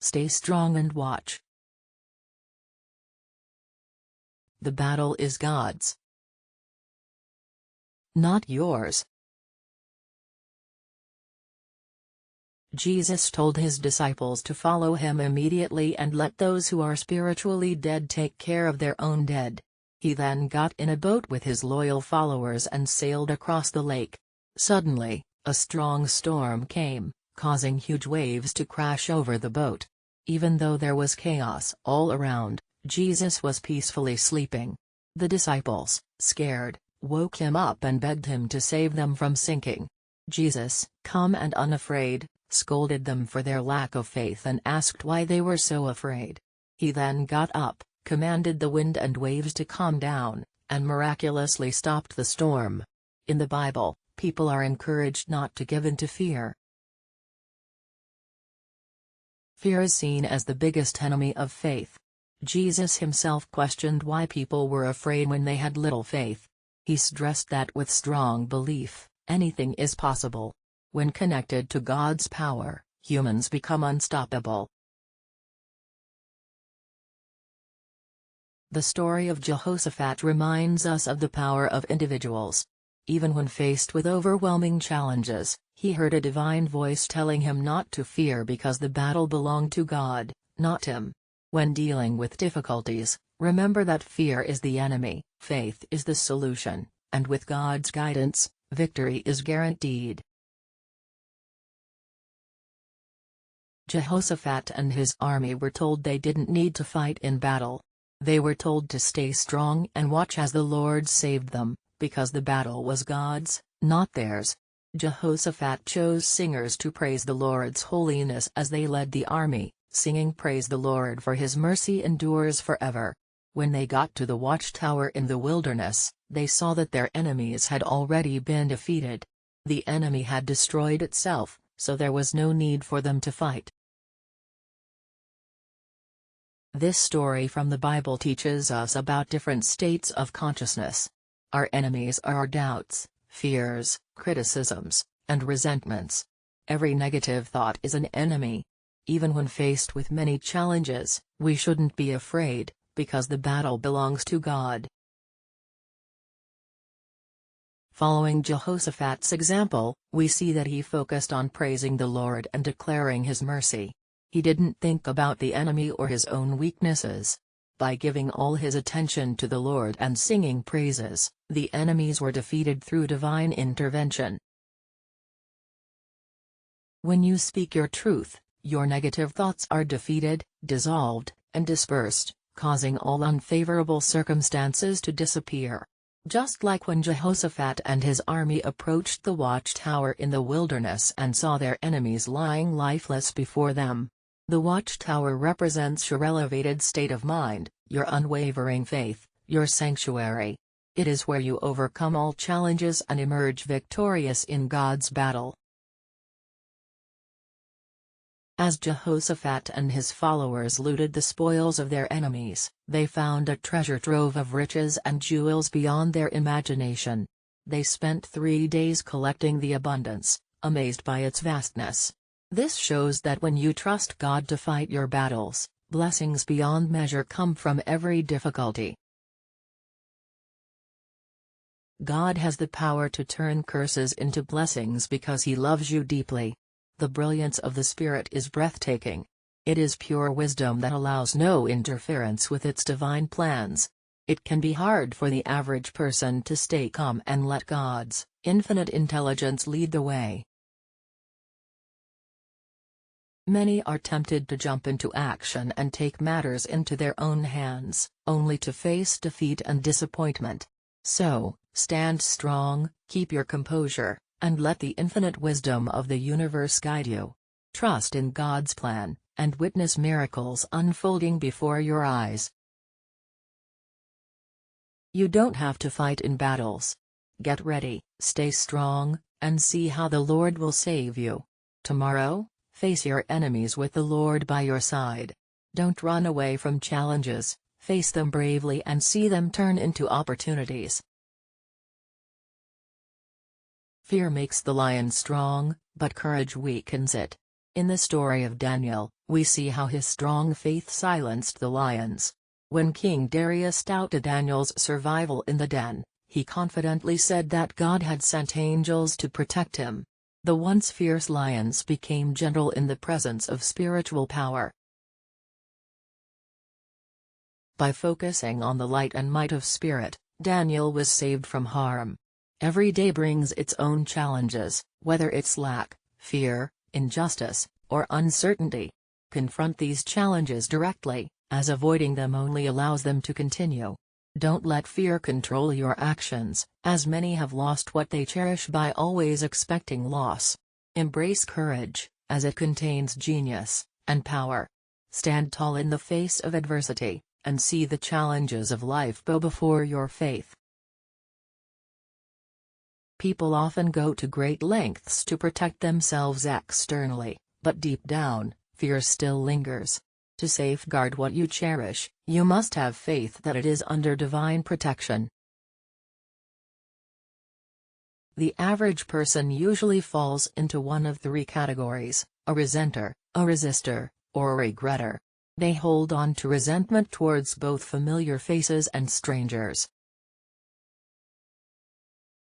Stay strong and watch. The battle is God's, not yours. Jesus told his disciples to follow him immediately and let those who are spiritually dead take care of their own dead. He then got in a boat with his loyal followers and sailed across the lake. Suddenly, a strong storm came, causing huge waves to crash over the boat. Even though there was chaos all around, Jesus was peacefully sleeping. The disciples, scared, woke him up and begged him to save them from sinking. Jesus, calm and unafraid, scolded them for their lack of faith and asked why they were so afraid. He then got up, commanded the wind and waves to calm down, and miraculously stopped the storm. In the Bible, people are encouraged not to give in to fear. Fear is seen as the biggest enemy of faith. Jesus himself questioned why people were afraid when they had little faith. He stressed that with strong belief, anything is possible. When connected to God's power, humans become unstoppable. The story of Jehoshaphat reminds us of the power of individuals. Even when faced with overwhelming challenges, he heard a divine voice telling him not to fear because the battle belonged to God, not him. When dealing with difficulties, remember that fear is the enemy, faith is the solution, and with God's guidance, victory is guaranteed. Jehoshaphat and his army were told they didn't need to fight in battle. They were told to stay strong and watch as the Lord saved them, because the battle was God's, not theirs. Jehoshaphat chose singers to praise the Lord's holiness as they led the army, singing "Praise the Lord for his mercy endures forever." When they got to the watchtower in the wilderness, they saw that their enemies had already been defeated. The enemy had destroyed itself, so there was no need for them to fight. This story from the Bible teaches us about different states of consciousness. Our enemies are our doubts, fears, criticisms, and resentments. Every negative thought is an enemy. Even when faced with many challenges, we shouldn't be afraid, because the battle belongs to God. Following Jehoshaphat's example, we see that he focused on praising the Lord and declaring his mercy. He didn't think about the enemy or his own weaknesses. By giving all his attention to the Lord and singing praises, the enemies were defeated through divine intervention. When you speak your truth, your negative thoughts are defeated, dissolved, and dispersed, causing all unfavorable circumstances to disappear. Just like when Jehoshaphat and his army approached the watchtower in the wilderness and saw their enemies lying lifeless before them. The watchtower represents your elevated state of mind, your unwavering faith, your sanctuary. It is where you overcome all challenges and emerge victorious in God's battle. As Jehoshaphat and his followers looted the spoils of their enemies, they found a treasure trove of riches and jewels beyond their imagination. They spent 3 days collecting the abundance, amazed by its vastness. This shows that when you trust God to fight your battles, blessings beyond measure come from every difficulty. God has the power to turn curses into blessings because He loves you deeply. The brilliance of the Spirit is breathtaking. It is pure wisdom that allows no interference with its divine plans. It can be hard for the average person to stay calm and let God's infinite intelligence lead the way. Many are tempted to jump into action and take matters into their own hands, only to face defeat and disappointment. So, stand strong, keep your composure, and let the infinite wisdom of the universe guide you. Trust in God's plan, and witness miracles unfolding before your eyes. You don't have to fight in battles. Get ready, stay strong, and see how the Lord will save you. Tomorrow, face your enemies with the Lord by your side. Don't run away from challenges, face them bravely and see them turn into opportunities. Fear makes the lion strong, but courage weakens it. In the story of Daniel, we see how his strong faith silenced the lions. When King Darius doubted Daniel's survival in the den, he confidently said that God had sent angels to protect him. The once fierce lions became gentle in the presence of spiritual power. By focusing on the light and might of spirit, Daniel was saved from harm. Every day brings its own challenges, whether it's lack, fear, injustice, or uncertainty. Confront these challenges directly, as avoiding them only allows them to continue. Don't let fear control your actions, as many have lost what they cherish by always expecting loss. Embrace courage, as it contains genius and power. Stand tall in the face of adversity, and see the challenges of life bow before your faith. People often go to great lengths to protect themselves externally, but deep down, fear still lingers. To safeguard what you cherish, you must have faith that it is under divine protection. The average person usually falls into one of three categories: a resenter, a resistor, or a regretter. They hold on to resentment towards both familiar faces and strangers.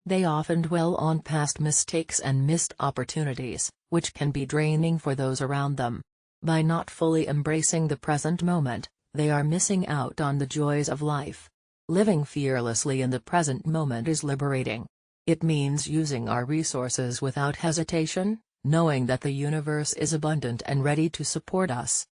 They often dwell on past mistakes and missed opportunities, which can be draining for those around them. By not fully embracing the present moment, they are missing out on the joys of life. Living fearlessly in the present moment is liberating. It means using our resources without hesitation, knowing that the universe is abundant and ready to support us.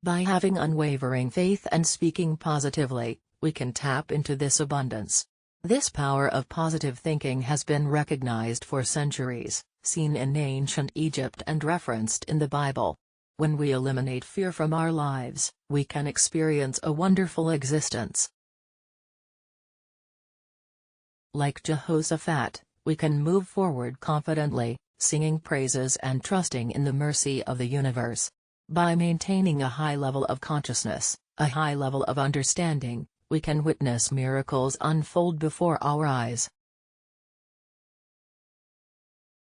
By having unwavering faith and speaking positively, we can tap into this abundance. This power of positive thinking has been recognized for centuries, seen in ancient Egypt and referenced in the Bible. When we eliminate fear from our lives, we can experience a wonderful existence. Like Jehoshaphat, we can move forward confidently, singing praises and trusting in the mercy of the universe. By maintaining a high level of consciousness, a high level of understanding, we can witness miracles unfold before our eyes.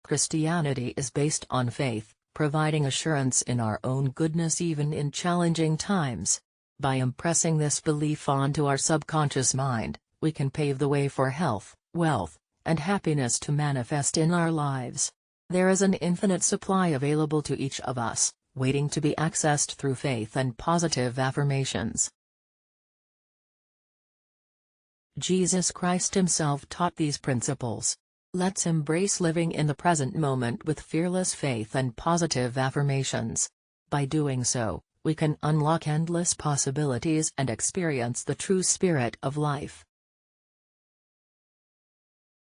Christianity is based on faith, providing assurance in our own goodness even in challenging times. By impressing this belief onto our subconscious mind, we can pave the way for health, wealth, and happiness to manifest in our lives. There is an infinite supply available to each of us, waiting to be accessed through faith and positive affirmations. Jesus Christ himself taught these principles. Let's embrace living in the present moment with fearless faith and positive affirmations. By doing so, we can unlock endless possibilities and experience the true spirit of life.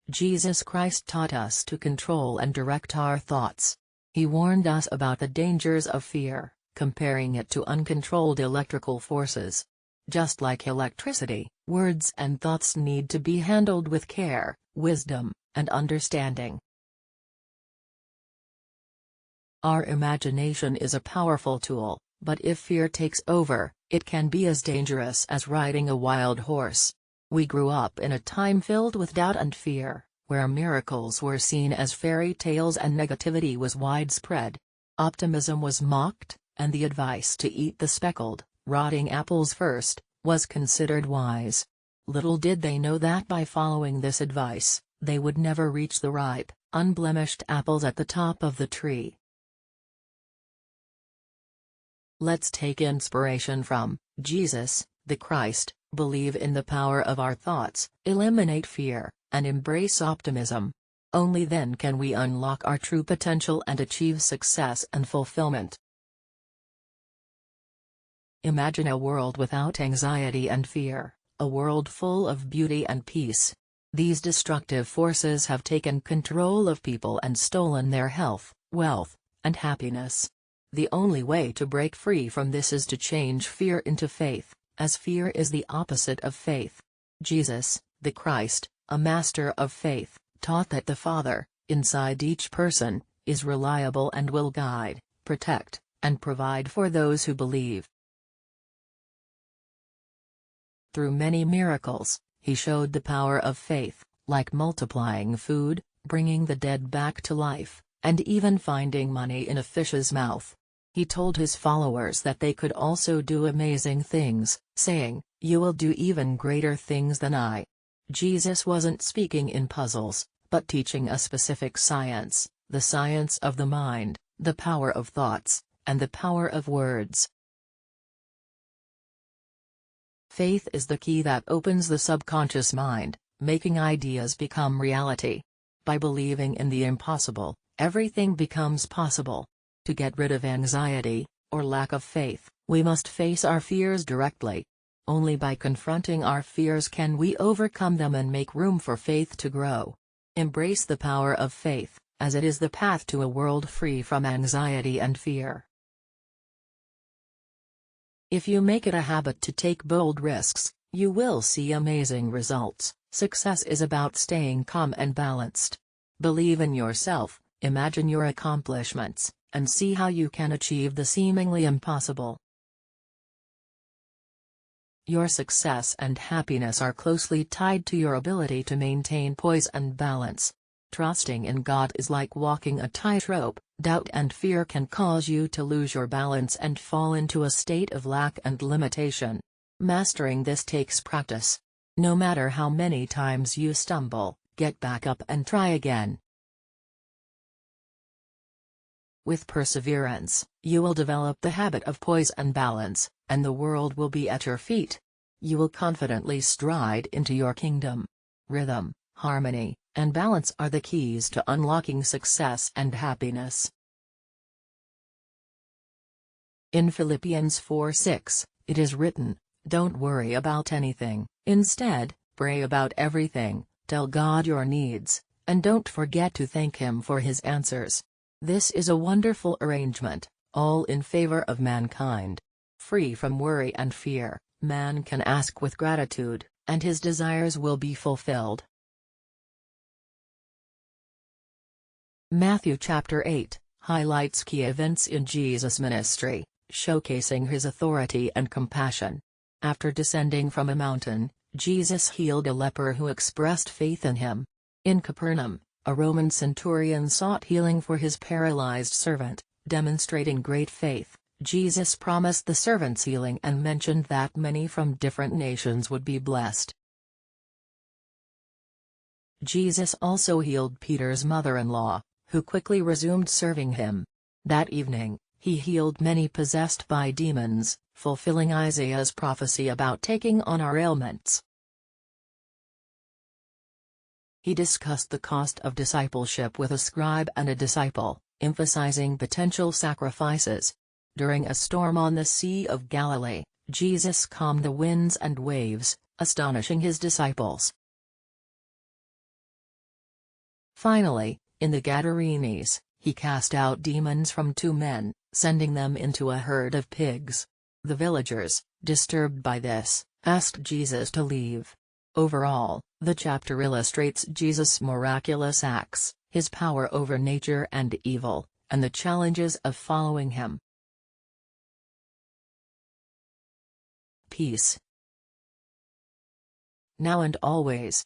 Jesus Christ taught us to control and direct our thoughts. He warned us about the dangers of fear, comparing it to uncontrolled electrical forces. Just like electricity, words and thoughts need to be handled with care, wisdom, and understanding. Our imagination is a powerful tool, but if fear takes over, it can be as dangerous as riding a wild horse. We grew up in a time filled with doubt and fear, where miracles were seen as fairy tales and negativity was widespread. Optimism was mocked, and the advice to eat the speckled, rotting apples first was considered wise. Little did they know that by following this advice, they would never reach the ripe, unblemished apples at the top of the tree. Let's take inspiration from Jesus, the Christ, believe in the power of our thoughts, eliminate fear, and embrace optimism. Only then can we unlock our true potential and achieve success and fulfillment. Imagine a world without anxiety and fear, a world full of beauty and peace. These destructive forces have taken control of people and stolen their health, wealth, and happiness. The only way to break free from this is to change fear into faith, as fear is the opposite of faith. Jesus, the Christ, a master of faith, taught that the Father, inside each person, is reliable and will guide, protect, and provide for those who believe. Through many miracles, he showed the power of faith, like multiplying food, bringing the dead back to life, and even finding money in a fish's mouth. He told his followers that they could also do amazing things, saying, "You will do even greater things than I." Jesus wasn't speaking in puzzles, but teaching a specific science, the science of the mind, the power of thoughts, and the power of words. Faith is the key that opens the subconscious mind, making ideas become reality. By believing in the impossible, everything becomes possible. To get rid of anxiety, or lack of faith, we must face our fears directly. Only by confronting our fears can we overcome them and make room for faith to grow. Embrace the power of faith, as it is the path to a world free from anxiety and fear. If you make it a habit to take bold risks, you will see amazing results. Success is about staying calm and balanced. Believe in yourself, imagine your accomplishments, and see how you can achieve the seemingly impossible. Your success and happiness are closely tied to your ability to maintain poise and balance. Trusting in God is like walking a tightrope. Doubt and fear can cause you to lose your balance and fall into a state of lack and limitation. Mastering this takes practice. No matter how many times you stumble, get back up and try again. With perseverance, you will develop the habit of poise and balance, and the world will be at your feet. You will confidently stride into your kingdom. Rhythm, harmony, and balance are the keys to unlocking success and happiness. In Philippians 4:6, it is written, "Don't worry about anything, instead, pray about everything, tell God your needs, and don't forget to thank Him for His answers." This is a wonderful arrangement, all in favor of mankind. Free from worry and fear, man can ask with gratitude, and his desires will be fulfilled. Matthew chapter 8 highlights key events in Jesus' ministry, showcasing his authority and compassion. After descending from a mountain, Jesus healed a leper who expressed faith in him. In Capernaum, a Roman centurion sought healing for his paralyzed servant, demonstrating great faith. Jesus promised the servant's healing and mentioned that many from different nations would be blessed. Jesus also healed Peter's mother-in-law, who quickly resumed serving him. That evening, he healed many possessed by demons, fulfilling Isaiah's prophecy about taking on our ailments. He discussed the cost of discipleship with a scribe and a disciple, emphasizing potential sacrifices. During a storm on the Sea of Galilee, Jesus calmed the winds and waves, astonishing his disciples. Finally, in the Gadarenes, he cast out demons from 2 men, sending them into a herd of pigs. The villagers, disturbed by this, asked Jesus to leave. Overall, the chapter illustrates Jesus' miraculous acts, his power over nature and evil, and the challenges of following him. Peace. Now and always.